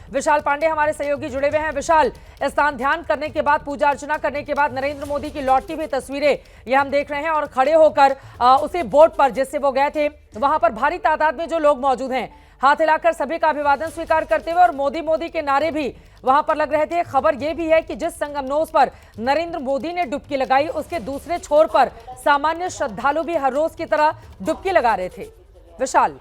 विशाल पांडे हमारे सहयोगी जुड़े हुए हैं। विशाल, स्नान ध्यान करने के बाद, पूजा अर्चना करने के बाद नरेंद्र मोदी की लौटती हुई तस्वीरें ये हम देख रहे हैं और खड़े होकर उसी बोट पर जिससे वो गए थे वहां पर भारी तादाद में जो लोग मौजूद हैं, हाथ हिलाकर सभी का अभिवादन स्वीकार करते हुए और मोदी मोदी के नारे भी वहां पर लग रहे थे। खबर यह भी है कि जिस संगमनोस पर नरेंद्र मोदी ने डुबकी लगाई, उसके दूसरे छोर पर सामान्य श्रद्धालु भी हर रोज की तरह डुबकी लगा रहे थे। विशाल,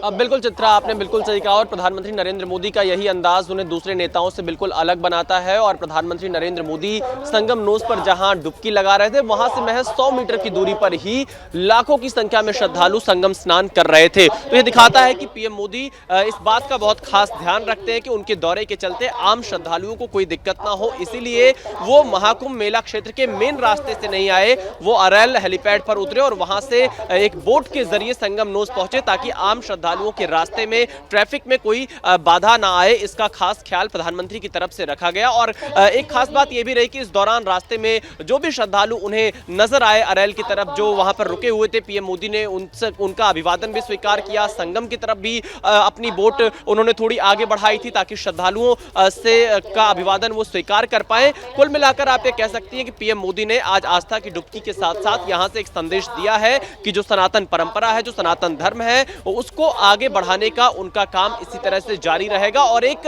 अब बिल्कुल चित्रा, आपने बिल्कुल सही कहा और प्रधानमंत्री नरेंद्र मोदी का यही अंदाज उन्हें दूसरे नेताओं से बिल्कुल अलग बनाता है। और प्रधानमंत्री नरेंद्र मोदी संगम नोस पर जहां डुबकी लगा रहे थे, वहां से महज 100 मीटर की दूरी पर ही लाखों की संख्या में श्रद्धालु संगम स्नान कर रहे थे। तो यह दिखाता है कि पीएम मोदी इस बात का बहुत खास ध्यान रखते हैं कि उनके दौरे के चलते आम श्रद्धालुओं को कोई दिक्कत ना हो, इसीलिए वो महाकुंभ मेला क्षेत्र के मेन रास्ते से नहीं आए, वो अरैल हेलीपैड पर उतरे और वहां से एक बोट के जरिए संगम नोस पहुंचे ताकि आम श्रद्धालुओं के रास्ते में ट्रैफिक में कोई बाधा ना आए। इसका खास ख्याल प्रधानमंत्री की तरफ से रखा गया। और एक खास बात यह भी रही कि इस दौरान रास्ते में जो भी श्रद्धालु उन्हें नजर आए अरैल की तरफ, जो वहां पर रुके हुए थे, पीएम मोदी ने उनका अभिवादन भी स्वीकार किया। संगम की तरफ भी अपनी बोट उन्होंने थोड़ी आगे बढ़ाई थी ताकि श्रद्धालुओं से का अभिवादन वो स्वीकार कर पाए। कुल मिलाकर आप ये कह सकती हैं कि पीएम मोदी ने आज आस्था की डुबकी के साथ साथ यहां से एक संदेश दिया है कि जो सनातन परंपरा है, जो सनातन धर्म है, उसको आगे बढ़ाने का उनका काम इसी तरह से जारी रहेगा। और एक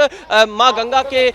मां गंगा के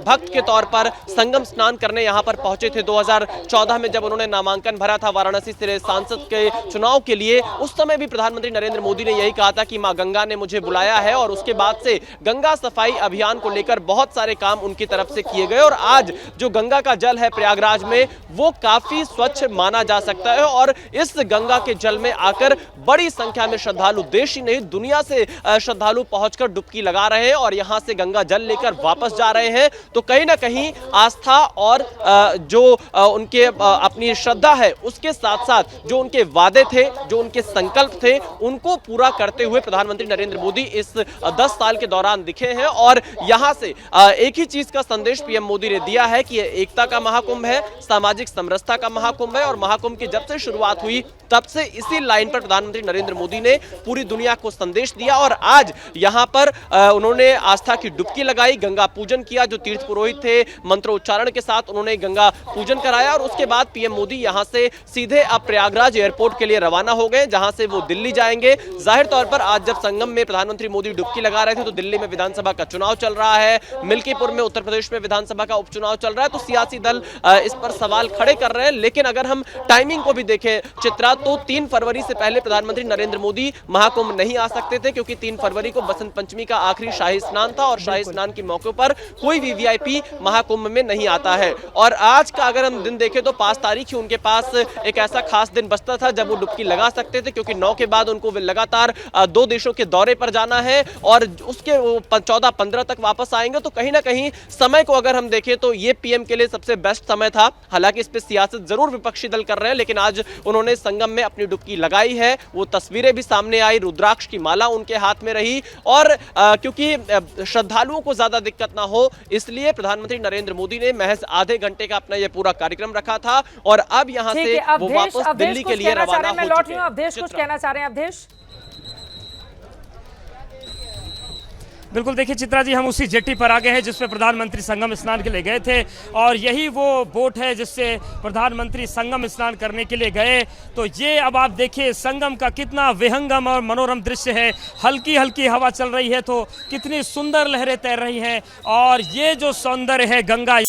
भक्त के तौर पर संगम स्नान करने यहां पर पहुंचे थे 2014 में, जब उन्होंने नामांकन भरा था वाराणसी से सांसद के चुनाव के लिए। उस समय भी प्रधानमंत्री नरेंद्र मोदी ने यही कहा था कि मां गंगा ने मुझे बुलाया है, और उसके बाद से गंगा सफाई अभियान को लेकर बहुत सारे काम उनकी तरफ से किए गए। और आज जो गंगा का जल है प्रयागराज में, वो काफी स्वच्छ माना जा सकता है। और इस गंगा के जल में आकर बड़ी संख्या में श्रद्धालु, देश ही नहीं दुनिया से श्रद्धालु पहुंचकर डुबकी लगा रहे हैं और यहां से गंगा जल लेकर वापस जा रहे हैं। तो कहीं ना कहीं आस्था और जो उनके अपनी श्रद्धा है, उसके साथ साथ जो उनके वादे थे, जो उनके संकल्प थे, उनको पूरा करते हुए प्रधानमंत्री नरेंद्र मोदी इस 10 साल के दौरान दिखे हैं। और यहां से एक ही चीज का संदेश पीएम मोदी ने दिया है कि यह एकता का महाकुंभ है, सामाजिक समरसता का महाकुंभ है। और महाकुंभ की जब से शुरुआत हुई तब से इसी लाइन पर प्रधानमंत्री नरेंद्र मोदी ने पूरी दुनिया को संदेश दिया। और आज यहां पर उन्होंने आस्था की डुबकी लगाई, गंगा पूजन किया। जो तीर्थ पुरोहित थे, मंत्रोच्चारण के साथ उन्होंने गंगा पूजन कराया। और उसके बाद पीएम मोदी यहां से सीधे अब प्रयागराज एयरपोर्ट के लिए रवाना हो गए, जहां से वो दिल्ली जाएंगे। जाहिर तौर पर आज जब संगम में प्रधानमंत्री मोदी डुबकी लगा रहे थे तो दिल्ली में विधानसभा का चुनाव चल रहा है, मिल्कीपुर में उत्तर प्रदेश में विधानसभा का उपचुनाव चल रहा है। तो सियासी दल इस पर सवाल खड़े कर रहे हैं। लेकिन अगर हम टाइमिंग को भी देखें चित्रा, तो 3 फरवरी से पहले प्रधानमंत्री नरेंद्र मोदी महाकुंभ नहीं आ सकते थे, क्योंकि 3 फरवरी को बसंत पंचमी का आखिरी शाही स्नान था और शाही स्नान के मौके पर कोई भी वीआईपी महाकुंभ में नहीं आता है। और आज का अगर हम दिन देखें तो 5 तारीख ही उनके पास एक ऐसा खास दिन बचता था जब वो डुबकी लगा सकते थे, क्योंकि 9 के बाद उनको लगातार 2 देशों के दौरे पर जाना है और उसके 14-15 तक वापस आएंगे। तो कहीं ना कहीं समय को अगर हम देखें तो ये पीएम के लिए सबसे बेस्ट समय था। हालांकि इस पर सियासत जरूर विपक्षी दल कर रहे हैं, लेकिन आज उन्होंने संगम में अपनी डुबकी लगाई है। वो तस्वीरें भी सामने आई, रुद्राक्ष की माला उनके हाथ में रही। और क्योंकि श्रद्धालुओं को ज्यादा दिक्कत ना हो, इसलिए प्रधानमंत्री नरेंद्र मोदी ने महज आधे घंटे का अपना यह पूरा कार्यक्रम रखा था। और अब यहां से वो वापस दिल्ली के लिए रवाना हो चुके हैं। अवधेश, कुछ कहना चाह रहे हैं अवधेश? बिल्कुल, देखिए चित्रा जी, हम उसी जेट्टी पर आ गए हैं जिसपे प्रधानमंत्री संगम स्नान के लिए गए थे, और यही वो बोट है जिससे प्रधानमंत्री संगम स्नान करने के लिए गए। तो ये अब आप देखिए संगम का कितना विहंगम और मनोरम दृश्य है। हल्की हल्की हवा चल रही है तो कितनी सुंदर लहरें तैर रही हैं, और ये जो सौंदर्य है गंगा